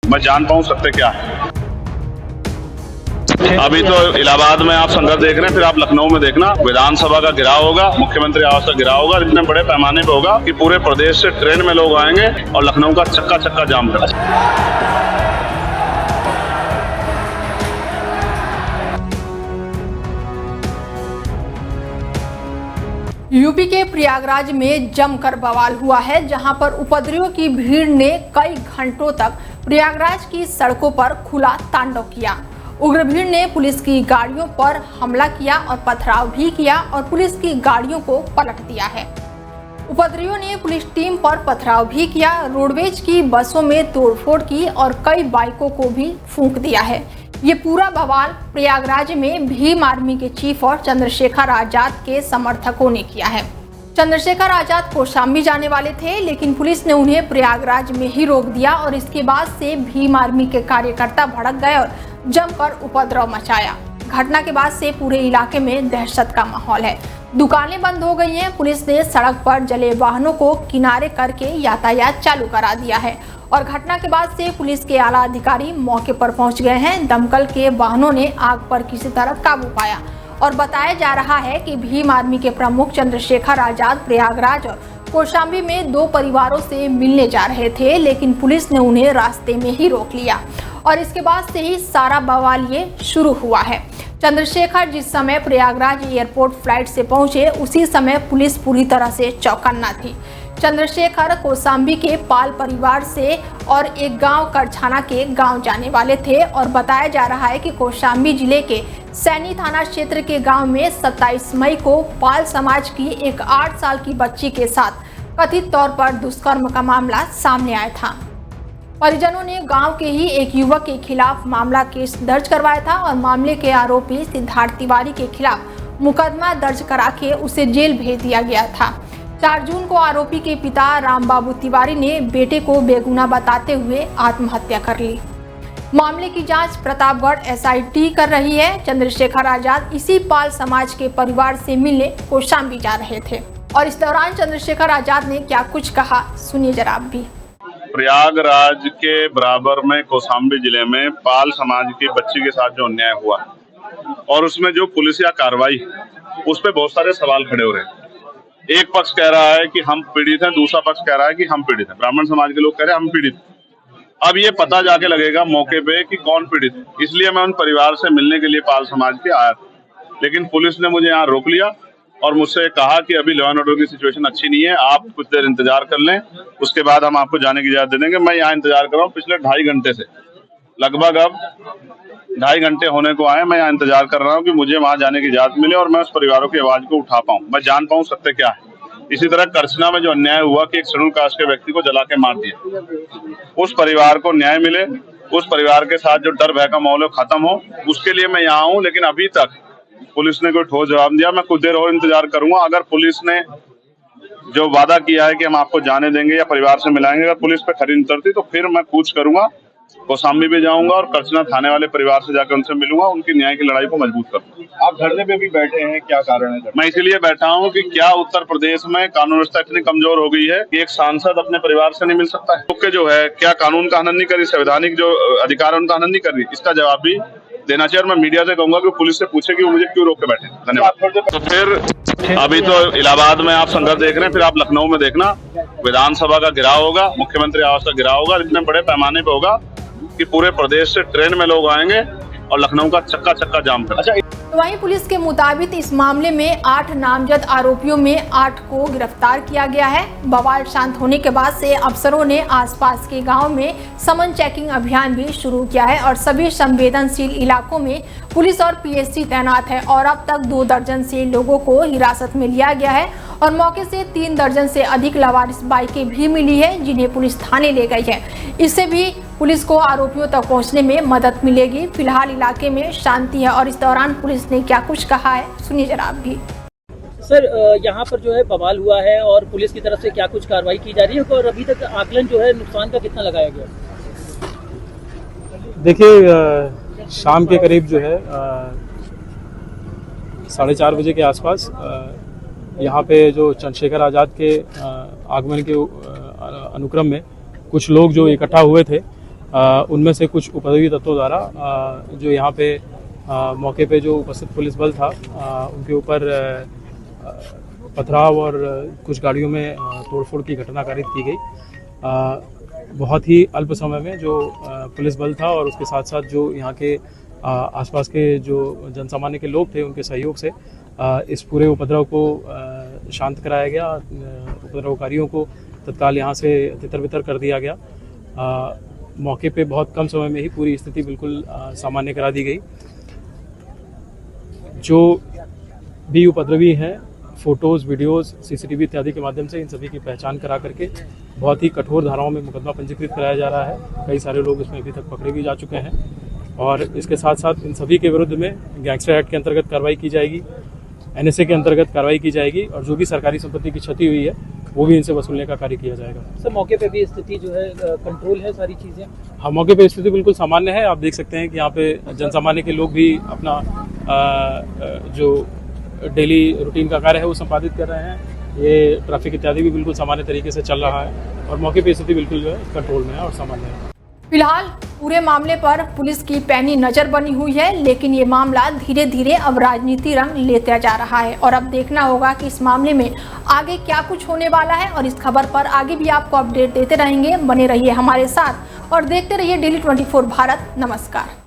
मैं जान पाऊं सत्य क्या है। अभी तो इलाहाबाद में आप संघर्ष देख रहे हैं, फिर आप लखनऊ में देखना विधानसभा का गिराव होगा, मुख्यमंत्री आवास का गिराव होगा, इतने बड़े पैमाने पे होगा कि पूरे प्रदेश से ट्रेन में लोग आएंगे और लखनऊ का चक्का चक्का जाम करेंगे। यूपी के प्रयागराज में जमकर बवाल हुआ है, जहां पर उपद्रवियों की भीड़ ने कई घंटों तक प्रयागराज की सड़कों पर खुला तांडव किया। उग्र भीड़ ने पुलिस की गाड़ियों पर हमला किया और पथराव भी किया और पुलिस की गाड़ियों को पलट दिया है। उपद्रवियों ने पुलिस टीम पर पथराव भी किया, रोडवेज की बसों में तोड़फोड़ की और कई बाइकों को भी फूंक दिया है। ये पूरा बवाल प्रयागराज में भीम आर्मी के चीफ और चंद्रशेखर आजाद के समर्थकों ने किया है। चंद्रशेखर आजाद कौशाम्बी जाने वाले थे, लेकिन पुलिस ने उन्हें प्रयागराज में ही रोक दिया और इसके बाद से भीम आर्मी के कार्यकर्ता भड़क गए और जमकर उपद्रव मचाया। घटना के बाद से पूरे इलाके में दहशत का माहौल है। दुकानें बंद हो गई हैं। पुलिस ने सड़क पर जले वाहनों को किनारे करके यातायात चालू करा दिया है और घटना के बाद से पुलिस के आला अधिकारी मौके पर पहुंच गए हैं। दमकल के वाहनों ने आग पर किसी तरह काबू पाया और बताया जा रहा है कि भीम आर्मी के प्रमुख चंद्रशेखर आजाद प्रयागराज और कौशाम्बी में दो परिवारों से मिलने जा रहे थे, लेकिन पुलिस ने उन्हें रास्ते में ही रोक लिया और इसके बाद से ही सारा बवाल ये शुरू हुआ है। चंद्रशेखर जिस समय प्रयागराज एयरपोर्ट फ्लाइट से पहुंचे, उसी समय पुलिस पूरी तरह से चौकन्ना थी। चंद्रशेखर कौशाम्बी के पाल परिवार से और एक गांव करछाना के गांव जाने वाले थे और बताया जा रहा है कि कौशाम्बी जिले के सैनी थाना क्षेत्र के गांव में 27 मई को पाल समाज की एक 8 साल की बच्ची के साथ कथित तौर पर दुष्कर्म का मामला सामने आया था। परिजनों ने गांव के ही एक युवक के खिलाफ मामला केस दर्ज करवाया था और मामले के आरोपी सिद्धार्थ तिवारी के खिलाफ मुकदमा दर्ज करा के उसे जेल भेज दिया गया था। 4 जून को आरोपी के पिता रामबाबू तिवारी ने बेटे को बेगुनाह बताते हुए आत्महत्या कर ली। मामले की जांच प्रतापगढ़ एसआईटी कर रही है। चंद्रशेखर आजाद इसी पाल समाज के परिवार से मिलने कौशाम्बी जा रहे थे और इस दौरान चंद्रशेखर आजाद ने क्या कुछ कहा, सुनिए जरा आप भी। प्रयागराज के बराबर में कौशाम्बी जिले में पाल समाज की बच्ची के साथ जो अन्याय हुआ और उसमें जो पुलिसिया कार्रवाई, उस पर बहुत सारे सवाल खड़े हो रहे हैं। एक पक्ष कह रहा है कि हम पीड़ित हैं, दूसरा पक्ष कह रहा है कि हम पीड़ित हैं। ब्राह्मण समाज के लोग कह रहे हैं हम पीड़ित। अब ये पता जाके लगेगा मौके पे कि कौन पीड़ित है। इसलिए मैं उन परिवार से मिलने के लिए पाल समाज के आया था, लेकिन पुलिस ने मुझे यहाँ रोक लिया और मुझसे कहा कि अभी लॉ एंड ऑर्डर की सिचुएशन अच्छी नहीं है, आप कुछ देर इंतजार कर लें, उसके बाद हम आपको जाने की इजाजत दे देंगे। मैं यहाँ इंतजार कर रहा हूँ पिछले 2.5 घंटे से, लगभग अब 2.5 घंटे होने को आए। मैं यहाँ इंतजार कर रहा हूँ कि मुझे वहां जाने की इजाजत मिले और मैं उस परिवारों की आवाज को उठा पाऊँ, मैं जान पाऊँ सत्य क्या है। इसी तरह करछना में जो अन्याय हुआ कि एक शेड्यूल कास्ट के व्यक्ति को जला के मार दिया, उस परिवार को न्याय मिले, उस परिवार के साथ जो डर भय का माहौल खत्म हो, उसके लिए मैं यहाँ हूँ। लेकिन अभी तक पुलिस ने कोई ठोस जवाब दिया। मैं कुछ देर और इंतजार करूंगा। अगर पुलिस ने जो वादा किया है कि हम आपको जाने देंगे या परिवार से मिलाएंगे, अगर पुलिस पे खरी उतरती तो फिर मैं कूच करूंगा, कौशाम्बी भी जाऊंगा और करछना थाने वाले परिवार से जाकर उनसे मिलूंगा, उनकी न्याय की लड़ाई को मजबूत करूंगा। आप धरने पे भी बैठे हैं, क्या कारण है? मैं इसीलिए बैठा हूं कि क्या उत्तर प्रदेश में कानून व्यवस्था इतनी कमजोर हो गई है कि एक सांसद अपने परिवार से नहीं मिल सकता है। तो जो है, क्या कानून का हनन नहीं कर रही, संवैधानिक जो अधिकार है उनका हनन नहीं कर रही? इसका जवाब भी देना चाहिए। और मैं मीडिया से कहूंगा कि पुलिस से पूछे कि वो मुझे क्यों रोक के बैठे। धन्यवाद। तो फिर अभी तो इलाहाबाद में आप संघर्ष देख रहे हैं, फिर आप लखनऊ में देखना विधानसभा का गिराव होगा, मुख्यमंत्री आवास का गिराव होगा, इतने बड़े पैमाने पे होगा कि पूरे प्रदेश से ट्रेन में लोग आएंगे और लखनऊ का चक्का चक्का जाम कर। तो वहीं पुलिस के मुताबिक इस मामले में 8 नामजद आरोपियों में 8 को गिरफ्तार किया गया है। बवाल शांत होने के बाद से अफसरों ने आसपास के गांव में समन चेकिंग अभियान भी शुरू किया है और सभी संवेदनशील इलाकों में पुलिस और पीएससी तैनात है और अब तक 2 दर्जन से लोगों को हिरासत में लिया गया है और मौके से 3 दर्जन से अधिक लावारिस बाइकें भी मिली है, जिन्हें पुलिस थाने ले गई है। इससे भी पुलिस को आरोपियों तक पहुंचने में मदद मिलेगी। फिलहाल इलाके में शांति है और इस दौरान पुलिस ने क्या कुछ कहा है, सुनिए जरा आप भी। सर, यहाँ पर जो है बवाल हुआ है और पुलिस की तरफ से क्या कुछ कार्रवाई की जा रही है और अभी तक आकलन जो है नुकसान का कितना लगाया गया? देखिए, शाम के करीब जो है 4:30 बजे के आसपास यहाँ पे जो चंद्रशेखर आज़ाद के आगमन के अनुक्रम में कुछ लोग जो इकट्ठा हुए थे, उनमें से कुछ उपद्रवी तत्वों द्वारा जो यहाँ पे मौके पे जो उपस्थित पुलिस बल था उनके ऊपर पथराव और कुछ गाड़ियों में तोड़फोड़ की घटना कारित की गई। बहुत ही अल्प समय में जो पुलिस बल था और उसके साथ साथ जो यहाँ के आसपास के जो जनसामान्य के लोग थे उनके सहयोग से इस पूरे उपद्रव को शांत कराया गया। उपद्रवकारियों को तत्काल यहाँ से तितर बितर कर दिया गया। मौके पे बहुत कम समय में ही पूरी स्थिति बिल्कुल सामान्य करा दी गई। जो भी उपद्रवी हैं, फोटोज़, वीडियोज़, सीसीटीवी इत्यादि के माध्यम से इन सभी की पहचान करा करके बहुत ही कठोर धाराओं में मुकदमा पंजीकृत कराया जा रहा है। कई सारे लोग इसमें अभी तक पकड़े भी जा चुके हैं और इसके साथ साथ इन सभी के विरुद्ध में गैंगस्टर एक्ट के अंतर्गत कार्रवाई की जाएगी, NSA के अंतर्गत कार्रवाई की जाएगी और जो भी सरकारी संपत्ति की क्षति हुई है वो भी इनसे वसूलने का कार्य किया जाएगा। सर मौके पे भी स्थिति जो है कंट्रोल है, सारी चीज़ें? हाँ, मौके पे स्थिति बिल्कुल सामान्य है। आप देख सकते हैं कि यहाँ पे जनसामान्य के लोग भी अपना जो डेली रूटीन का कार्य है वो संपादित कर रहे हैं। ये ट्रैफिक इत्यादि भी बिल्कुल सामान्य तरीके से चल रहा है और मौके पे स्थिति बिल्कुल जो है कंट्रोल में है और सामान्य है। फिलहाल पूरे मामले पर पुलिस की पैनी नजर बनी हुई है, लेकिन ये मामला धीरे धीरे अब राजनीति रंग लेता जा रहा है और अब देखना होगा कि इस मामले में आगे क्या कुछ होने वाला है। और इस खबर पर आगे भी आपको अपडेट देते रहेंगे। बने रहिए हमारे साथ और देखते रहिए डेली 24 भारत। नमस्कार।